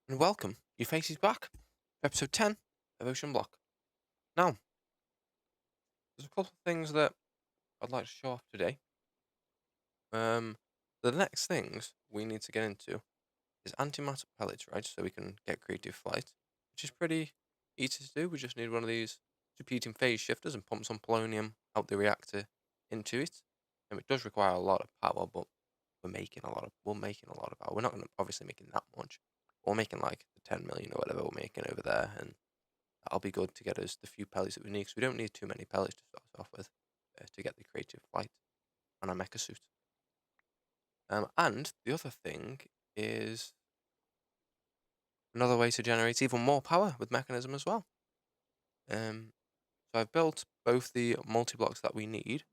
and welcome. Your face is back. Episode 10 of Oceanblock. Now, there's a couple of things that I'd like to show off today. The next things we need to get into is antimatter pellets, right? So we can get creative flight, which is pretty easy to do. We just need one of these superheating phase shifters and pump some polonium out the reactor into it. And it does require a lot of power, but we're making a lot of power. We're not going to obviously making that much. We're making like the 10 million or whatever we're making over there, and that'll be good to get us the few pellets that we need, because we don't need too many pellets to start off with to get the creative flight on our mecha suit. And the other thing is another way to generate even more power with mechanism as well. So I've built both the multi-blocks that we need.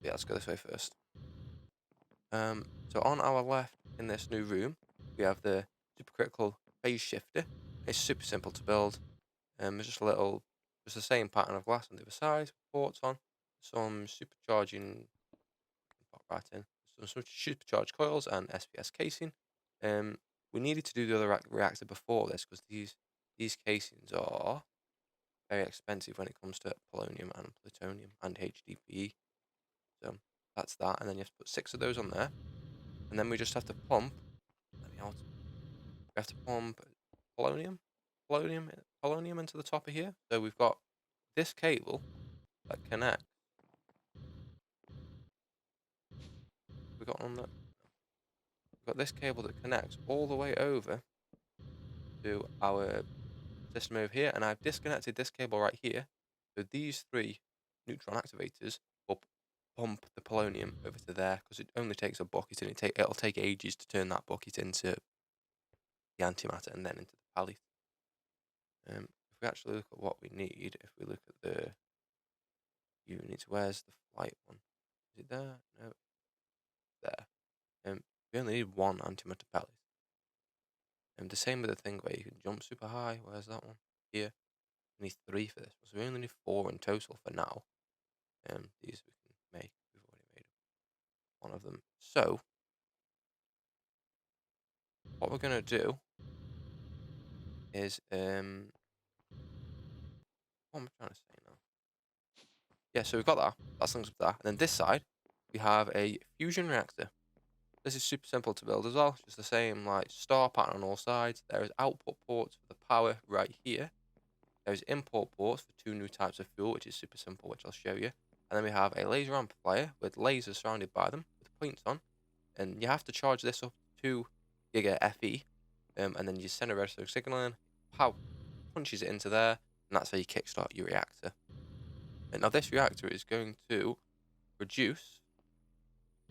Yeah, let's go this way first. So on our left in this new room, we have the supercritical phase shifter. It's super simple to build. It's just the same pattern of glass on the other side, ports on, some supercharging, pop right in, some supercharged coils and SPS casing. Um, we needed to do the other reactor before this because these casings are very expensive when it comes to polonium and plutonium and HDPE. So that's that, and then you have to put 6 of those on there, and then we just have to pump. Let me out. We have to pump polonium, polonium into the top of here. So we've got this cable that connects. We got on that. We've got this cable that connects all the way over to our system over here, and I've disconnected this cable right here. So these 3 neutron activators will pump the polonium over to there, because it only takes a bucket, and it'll take ages to turn that bucket into the antimatter and then into the pallet. If we actually look at what we need, if we look at the units, where's the flight one? Is it there? No, there. We only need 1 antimatter pallet. The same with the thing where you can jump super high. Where's that one? Here. We need 3 for this, so we only need 4 in total for now. These we can make. We've already made one of them. So what we're gonna do is what am I trying to say now? Yeah, so we've got that. That's things with that. And then this side, we have a fusion reactor. This is super simple to build as well. Just the same like star pattern on all sides. There is output ports for the power right here. There's import ports for 2 new types of fuel, which is super simple, which I'll show you. And then we have a laser amplifier with lasers surrounded by them with points on. And you have to charge this up to 2 giga FE. And then you send a register signal in, pow, punches it into there, and that's how you kickstart your reactor. And now this reactor is going to produce,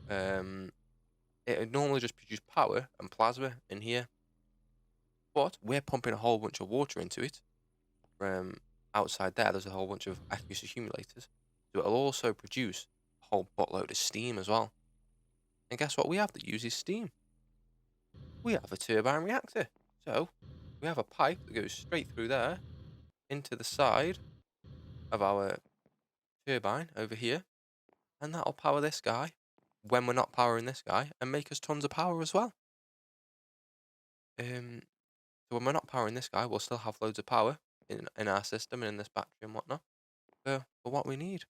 it would normally just produce power and plasma in here, but we're pumping a whole bunch of water into it from outside there. There's a whole bunch of aqueous accumulators, so it'll also produce a whole buttload of steam as well. And guess what we have that uses steam? We have a turbine reactor. So we have a pipe that goes straight through there into the side of our turbine over here, and that'll power this guy when we're not powering this guy and make us tons of power as well. So when we're not powering this guy, we'll still have loads of power in our system and in this battery and whatnot for what we need.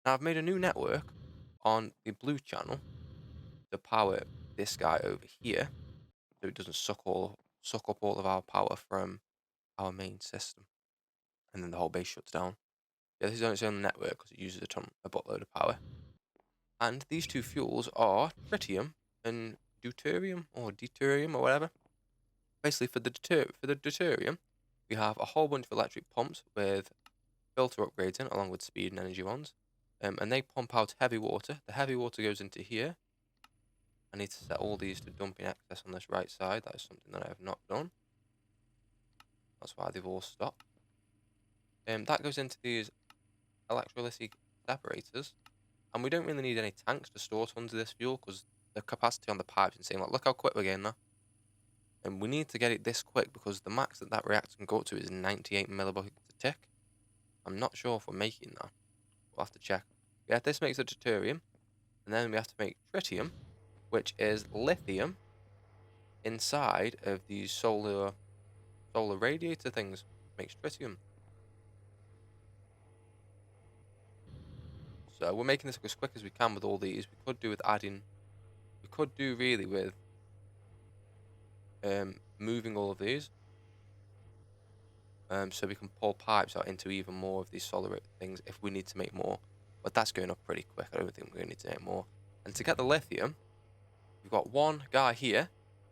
Now I've made a new network on the blue channel to power this guy over here, so it doesn't suck up all of our power from our main system, and then the whole base shuts down. Yeah, this is on its own network because it uses a buttload of power. And these 2 fuels are tritium and deuterium or deuterium or whatever. Basically, for the deuterium, we have a whole bunch of electric pumps with filter upgrades in, along with speed and energy ones. And they pump out heavy water. The heavy water goes into here. I need to set all these to dumping excess on this right side. That is something that I have not done. That's why they've all stopped. That goes into these electrolytic separators. And we don't really need any tanks to store tons of this fuel, because the capacity on the pipes is insane. Like, look how quick we're getting there. And we need to get it this quick because the max that reactor can go up to is 98 millibuckets a tick. I'm not sure if we're making that. We'll have to check. Yeah, this makes a deuterium. And then we have to make tritium, which is lithium inside of these solar radiator things. Makes tritium. So we're making this as quick as we can with all these. We could do with adding. We could do really with moving all of these. So we can pull pipes out into even more of these solar things if we need to make more. But that's going up pretty quick. I don't think we're going to need to make more. And to get the lithium, we've got one guy here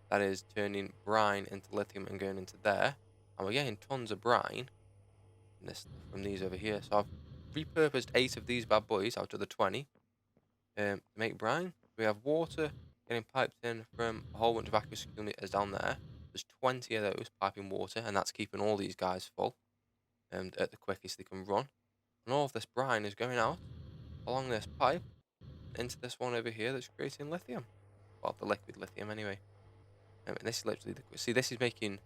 that is turning brine into lithium and going into there. And we're getting tons of brine from these over here. So I've repurposed 8 of these bad boys out of the 20 to make brine. We have water getting piped in from a whole bunch of aqueous accumulators down there. There's 20 of those piping water, and that's keeping all these guys full and at the quickest they can run. And all of this brine is going out along this pipe into this one over here that's creating lithium. Well, the liquid lithium anyway. And this is literally the see. This is making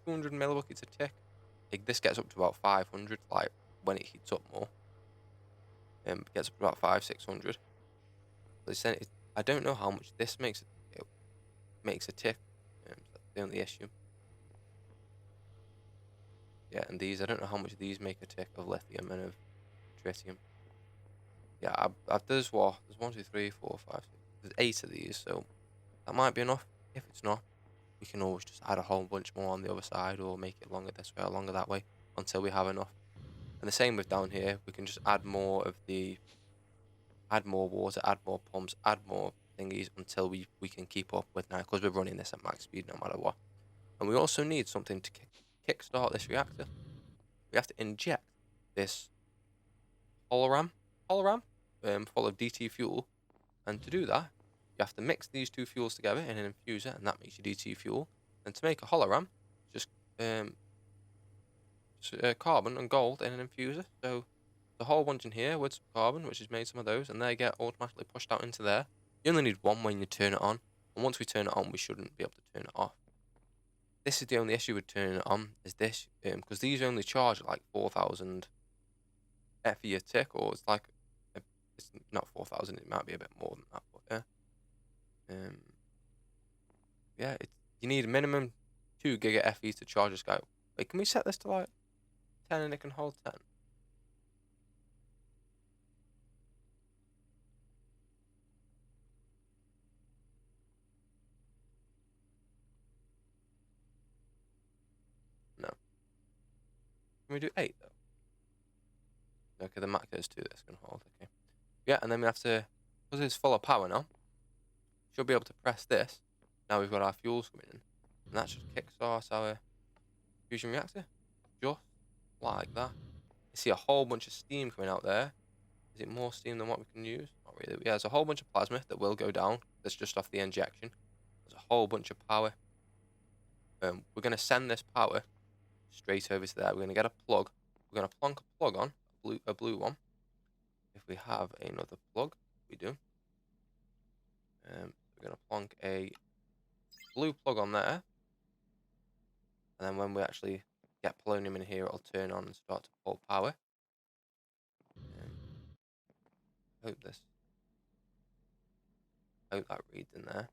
200 millibuckets a tick. Like, this gets up to about 500, like when it heats up more. It gets up to about 500-600. I don't know how much this makes a tick. That's the only issue. Yeah, and these, I don't know how much these make a tick of lithium and of tritium. Yeah, there's 1, 2, 3, 4, 5, 6. There's 8 of these, so that might be enough. If it's not, we can always just add a whole bunch more on the other side, or make it longer this way or longer that way until we have enough. And the same with down here. We can just add more water, add more pumps, add more thingies until we can keep up with now, because we're running this at max speed no matter what. And we also need something to kickstart this reactor. We have to inject this hologram full of DT fuel, and to do that, you have to mix these 2 fuels together in an infuser, and that makes your DT fuel. And to make a hologram, just carbon and gold in an infuser. So the whole bunch in here with some carbon, which has made some of those, and they get automatically pushed out into there. You only need 1 when you turn it on, and once we turn it on, we shouldn't be able to turn it off. This is the only issue with turning it on, is this, because these only charge at like 4,000 FE a tick, or it's like, it's not 4,000, it might be a bit more than that, but yeah, you need a minimum 2 giga FE to charge this guy. Wait, can we set this to like 10 and it can hold 10? No. Can we do 8 though? Okay, the max goes 2, this can hold, okay. Yeah, and then we have to, because it's full of power now, should be able to press this. Now we've got our fuels coming in, and that should kickstart our fusion reactor, just like that. You see a whole bunch of steam coming out there. Is it more steam than what we can use? Not really. Yeah, there's a whole bunch of plasma that will go down. That's just off the injection. There's a whole bunch of power. We're going to send this power straight over to there. We're going to get a plug. We're going to plonk a plug on, a blue one. If we have another plug, we do. We're going to plonk a blue plug on there. And then when we actually get polonium in here, it'll turn on and start to pull power. Hope that reads in there.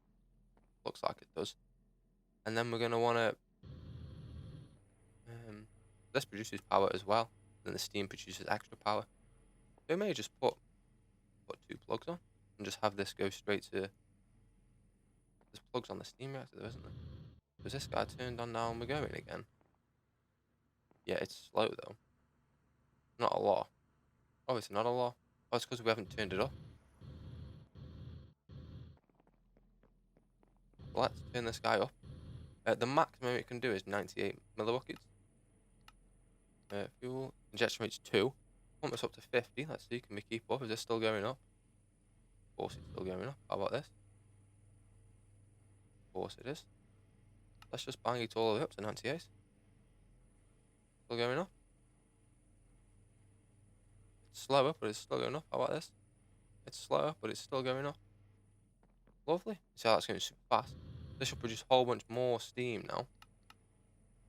Looks like it does. And then we're going to want to... this produces power as well. Then the steam produces extra power. So we may just put 2 plugs on and just have this go straight to... There's plugs on the steam reactor though, isn't there? Was this guy turned on now and we're going again? Yeah, it's slow though. Not a lot. Oh, it's not a lot. Oh, it's because we haven't turned it up. Well, let's turn this guy up. The maximum it can do is 98 millibuckets. Fuel injection rate's 2. Pump this up to 50. Let's see, can we keep up? Is this still going up? Of course it's still going up. How about this? Of course it is. Let's just bang it all the way up to 98. Still going up. It's slower, but it's still going up. How about this? It's slower, but it's still going up. Lovely. See how that's going super fast. This should produce a whole bunch more steam now.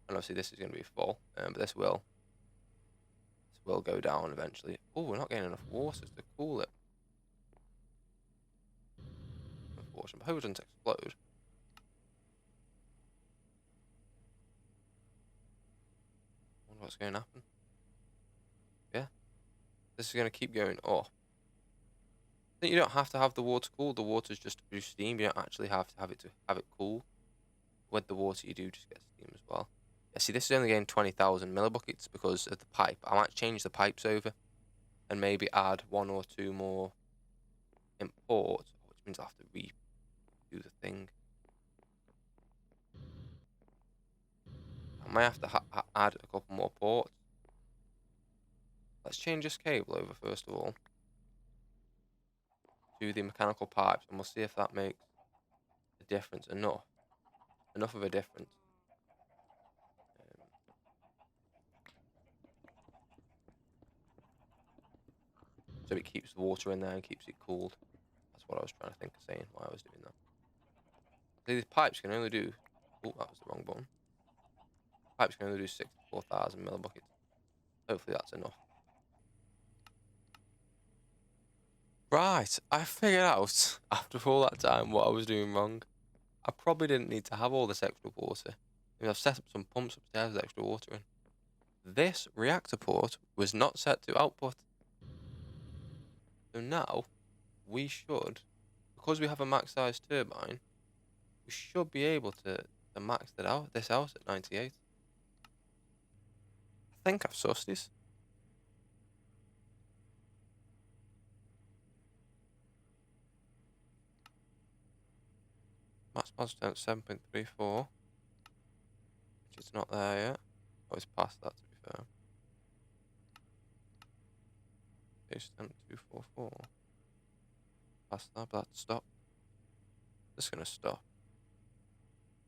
And obviously this is going to be full, but this will go down eventually. Oh, we're not getting enough water to cool it. Unfortunately, I hope it doesn't explode. what's going to happen. Yeah, this is going to keep going up. I think you don't have to have the water cool. The water's just to produce steam. You don't actually have to have it cool. With the water, you do just get steam as well. Yeah, see, this is only getting 20,000 millibuckets because of the pipe. I might change the pipes over and maybe add 1 or 2 more import, which means I have to redo the thing. I might have to add a couple more ports. Let's change this cable over first of all to the mechanical pipes, and we'll see if that makes a difference enough of a difference. Um, so it keeps the water in there and keeps it cooled. That's what I was trying to think of saying while I was doing that. So these pipes can only do. Oh, that was the wrong button. Pipes can only do 64,000 millibuckets. Hopefully that's enough. Right, I figured out after all that time what I was doing wrong. I probably didn't need to have all this extra water. I mean, I've set up some pumps upstairs with extra water in. This reactor port was not set to output. So now we should, because we have a max size turbine, we should be able to max this out at 98. I think I've sussed this. Max positive 7.34, which is not there yet. Oh, it's past that to be fair. Page 244. Past that, but that's stop. It's gonna stop.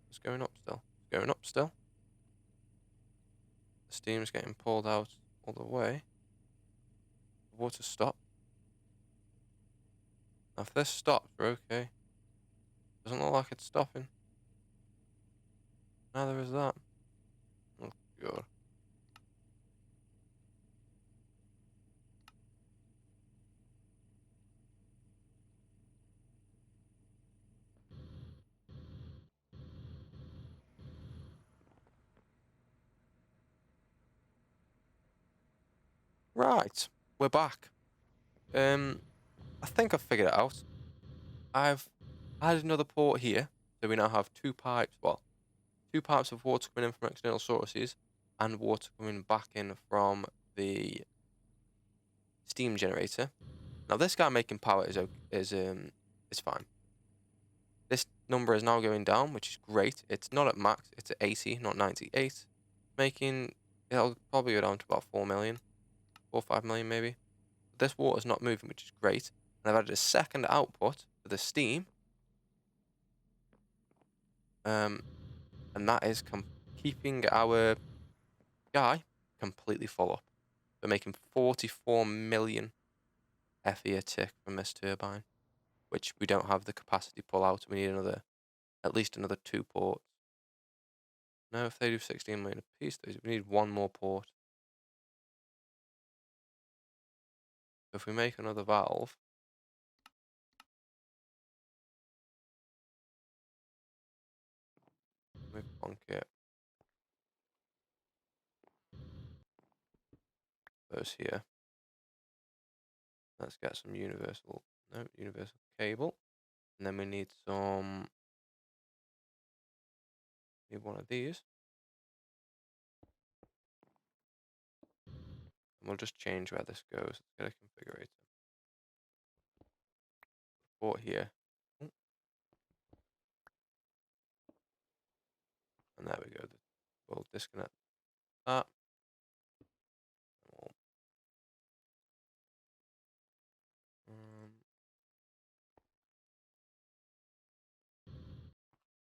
It's going up still. It's going up still. The steam's getting pulled out all the way. The water stopped. Now if this stops, we're okay. Doesn't look like it's stopping. Neither is that. Oh god. Right, we're back. I think I've figured it out. I've added another port here, so we now have 2 pipes. Well, 2 pipes of water coming in from external sources, and water coming back in from the steam generator. Now this guy making power is fine. This number is now going down, which is great. It's not at max, it's at 80, not 98. It'll probably go down to about 4 million, 4 or 5 million maybe. This water's not moving, which is great. And I've added a second output for the steam. And that is keeping our guy completely full up. We're making 44 million FE a tick from this turbine, which we don't have the capacity to pull out. We need at least another 2 ports. No, if they do 16 million a piece, we need 1 more port. If we make another valve, we plonk it. Goes here. Let's get some universal cable. And then we need one of these. And we'll just change where this goes. Let's get a configurator. Port here. And there we go. We'll disconnect that. We'll,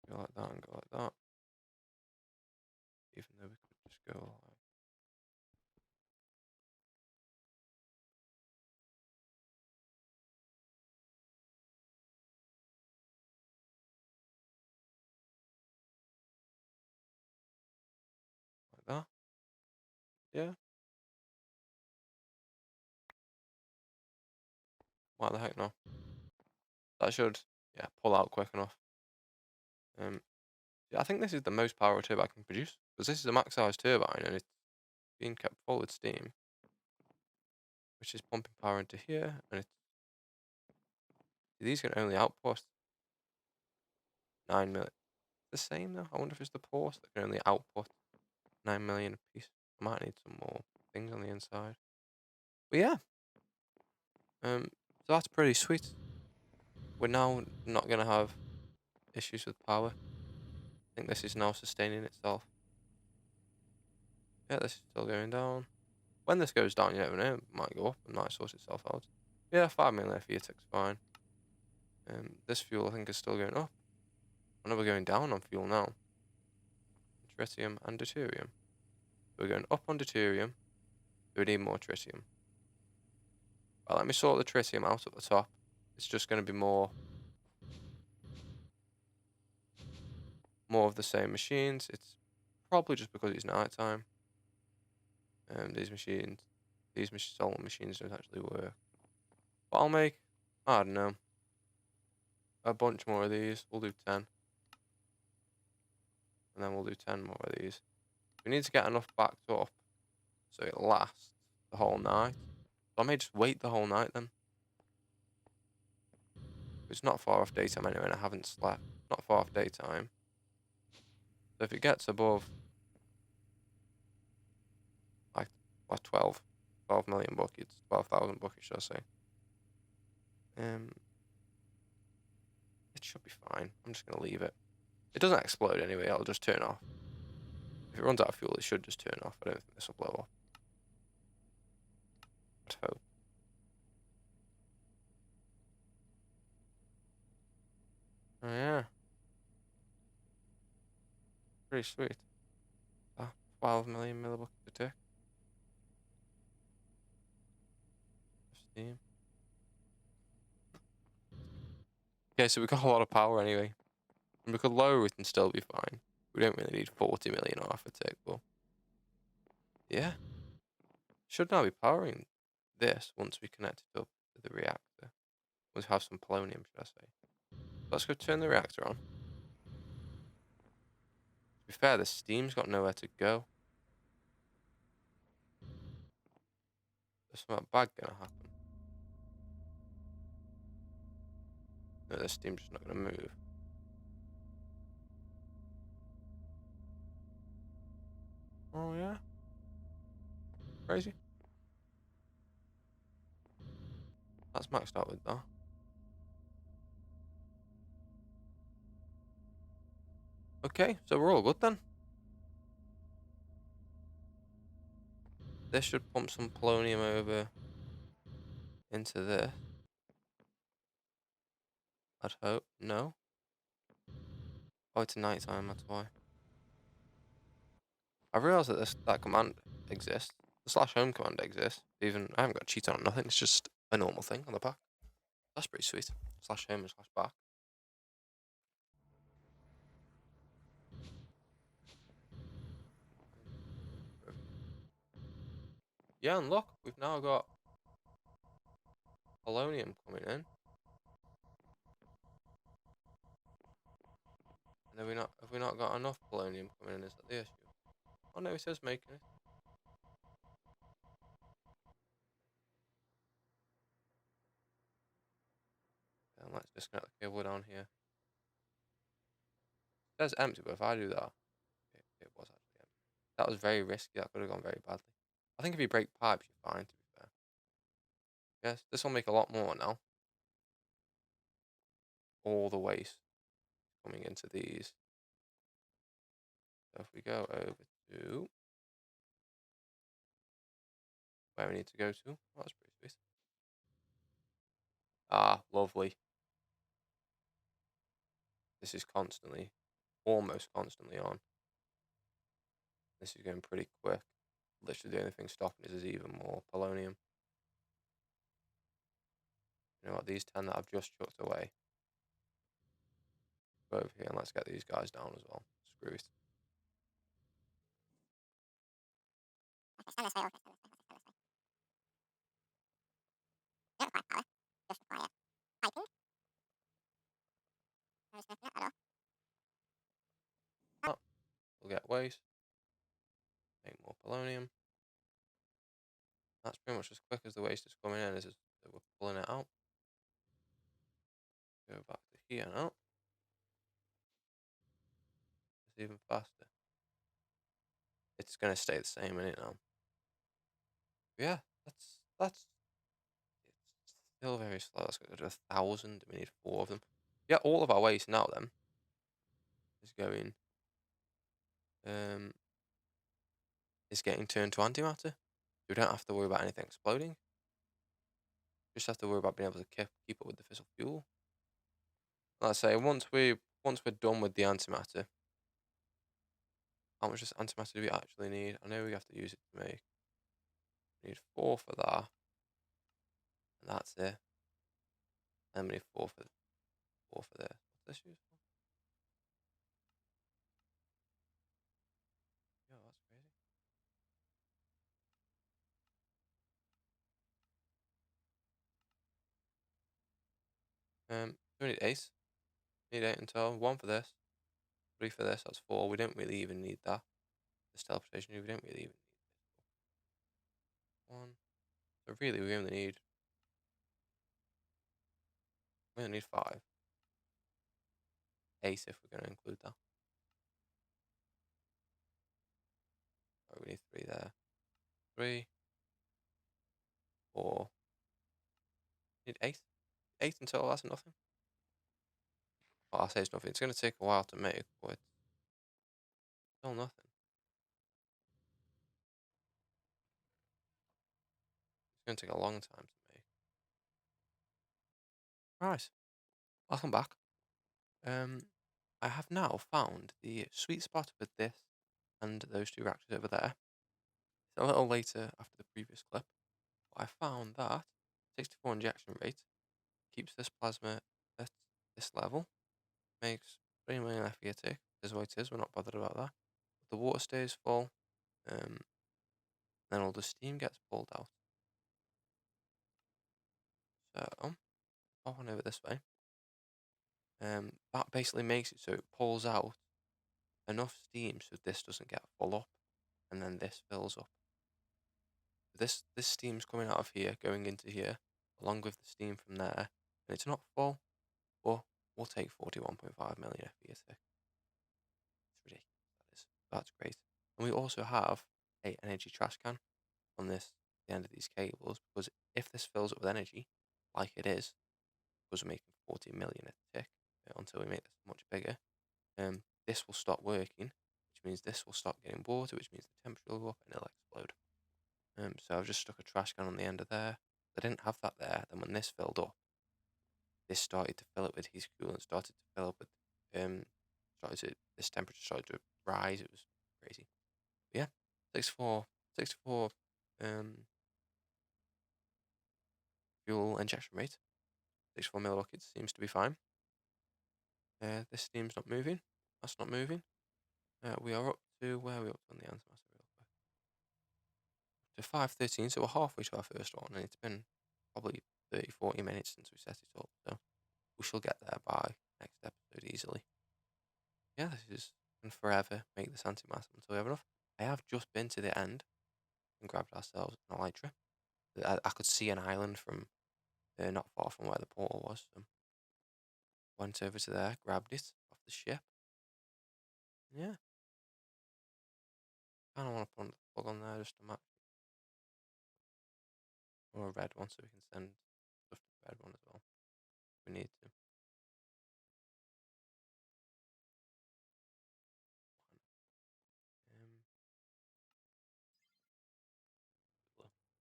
go like that and go like that. Even though we could just go like that. Yeah. Why the heck no? That should, yeah, pull out quick enough. Yeah, I think this is the most power a turbine can produce, because this is a max size turbine and it's being kept full with steam, which is pumping power into here, and these can only output 9 million. The same though. I wonder if it's the ports that can only output 9 million a piece. I might need some more things on the inside. But yeah, so that's pretty sweet. We're now not gonna have issues with power. I think this is now sustaining itself. Yeah, this is still going down. When this goes down, you never know. It might go up and might sort itself out. Yeah, 5 million FE10's fine. This fuel I think is still going up. I know we're going down on fuel now. Tritium and deuterium. We're going up on deuterium. So we need more tritium. Well, let me sort the tritium out at the top. It's just going to be more of the same machines. It's probably just because it's night time. These solar machines don't actually work. But I'll make, I don't know, a bunch more of these. We'll do 10. And then we'll do 10 more of these. We need to get enough backed up so it lasts the whole night. So I may just wait the whole night then. It's not far off daytime anyway, and I haven't slept. Not far off daytime. So if it gets above like 12 million buckets, 12,000 buckets, should I say? It should be fine. I'm just gonna leave it. It doesn't explode anyway. It'll just turn off. If it runs out of fuel, it should just turn off. I don't think this will blow up. I'd hope. Oh yeah. Pretty sweet. 12 million millibuckets a tick. Steam. Okay, so we got a lot of power anyway. And we could lower it and still be fine. We don't really need 40 million off a tick, but yeah. Should now be powering this once we connect it up to the reactor. Once we have some polonium, should I say. Let's go turn the reactor on. To be fair, the steam's got nowhere to go. There's something bad gonna happen. No, the steam's just not gonna move. Oh yeah? Crazy. That's maxed out with that. Okay, so we're all good then. This should pump some polonium over into this. I'd hope. No? Oh, it's night time, that's why. I realised that that command exists. The /home command exists. Even I haven't got cheat on nothing. It's just a normal thing on the back. That's pretty sweet. /home and /back. Yeah, and look, we've now got polonium coming in. And have we not got enough polonium coming in? Is that the issue? Oh no, it says making it. And let's disconnect the cable down here. It says empty, but if I do that, it was actually empty. That was very risky. That could have gone very badly. I think if you break pipes, you're fine, to be fair. Yes, this will make a lot more now. All the waste coming into these. So if we go over to where we need to go to, oh, that's pretty sweet. Ah, lovely. This is almost constantly on. This is going pretty quick. Literally the only thing stopping is even more polonium. You know what, these 10 that I've just chucked away. Go over here and let's get these guys down as well. Screw it. Oh, we'll get waste. Make more polonium. That's pretty much as quick as the waste is coming in, is that we're pulling it out. Go back to here now. It's even faster. It's gonna stay the same in it now. Yeah, that's it's still very slow. Let's go to 1,000. We need 4 of them. Yeah, all of our waste now then is going um is getting turned to antimatter. We don't have to worry about anything exploding. Just have to worry about being able to keep up with the fissile fuel. Like I say, once we're done with the antimatter, how much does antimatter do we actually need? I know we have to use it to make. We need 4 for that, and that's it. And we need 4 for this. What's this used for? Yeah, that's crazy. We need 8. We need 8 in total. 1 for this, 3 for this. That's 4. We don't really even need that. This teleportation, we don't really even need this. 1. So really, we only need 5. 8 if we're going to include that. Oh, we need 3 there. 3, 4. We need 8. 8 in total. That's nothing. Well, I say it's nothing. It's going to take a while to make, but it's still nothing. It's going to take a long time to make. Right. Welcome back. I have now found the sweet spot with this and those 2 reactors over there. It's a little later after the previous clip, but I found that 64 injection rate keeps this plasma at this level, makes 3 million FE a tick, is what it is, we're not bothered about that. But the water stays full, then all the steam gets pulled out. So, pop on over this way. That basically makes it so it pulls out enough steam so this doesn't get full up, and then this fills up. This steam's coming out of here, going into here, along with the steam from there, and it's not full, but we'll take 41.5 million FE a tick. It's ridiculous, that is. That's great. And we also have a energy trash can on the end of these cables, because if this fills up with energy, like it is, because we're making 40 million a tick until we make this much bigger, this will stop working, which means this will stop getting water, which means the temperature will go up and it'll explode. So I've just stuck a trash can on the end of there. I didn't have that there. Then when this filled up, this started to fill up with heat coolant, started to fill up with this temperature started to rise. It was crazy. But yeah, 64 fuel injection rate. 64 millibuckets seems to be fine. This steam's not moving. That's not moving. We are up to where are we up to on the antimatter real quick? To 5:13, so we're halfway to our first one, and it's been probably 30-40 minutes since we set it up, so we shall get there by next episode easily. Yeah, this is and forever make this antimatter until we have enough. I have just been to the end and grabbed ourselves an elytra. I could see an island from not far from where the portal was, so went over to there, grabbed it off the ship. Yeah, kind of want to put the plug on there just to match, or a red one so we can send stuff to the red one as well. If we need to. Um,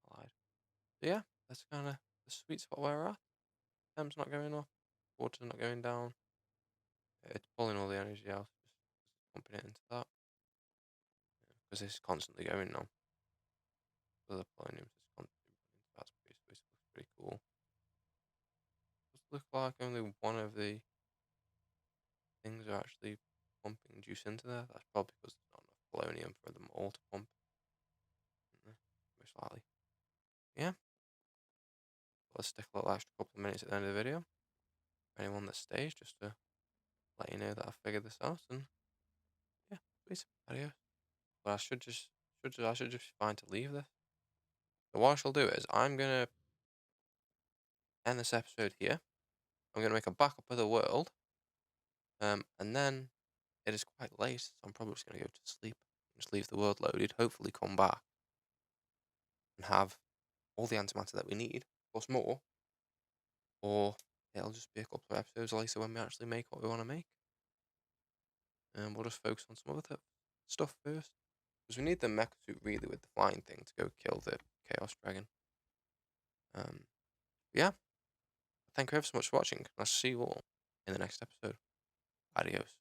I lied. So yeah, that's kind of the sweet spot where we're at. Temp's not going up, water's not going down. It's pulling all the energy out, just pumping it into that. Because it's constantly going now. So the polonium is constantly running into that space, which looks pretty cool. Does look like only one of the things are actually pumping juice into there. That's probably because there's not enough polonium for them all to pump. Most likely. Yeah. Let's stick a little extra couple of minutes at the end of the video. For anyone that stays, just to let you know that I figured this out, and yeah, please, adios. But I should just be fine to leave this. So what I shall do is I'm gonna end this episode here. I'm gonna make a backup of the world, and then it is quite late, so I'm probably just gonna go to sleep. Just leave the world loaded. Hopefully, come back and have all the antimatter that we need, plus more, or it'll just be a couple of episodes later when we actually make what we want to make, and we'll just focus on some other stuff first. Because we need the mech suit really with the flying thing to go kill the Chaos Dragon. Um, yeah, thank you ever so much for watching. I'll see you all in the next episode. Adios.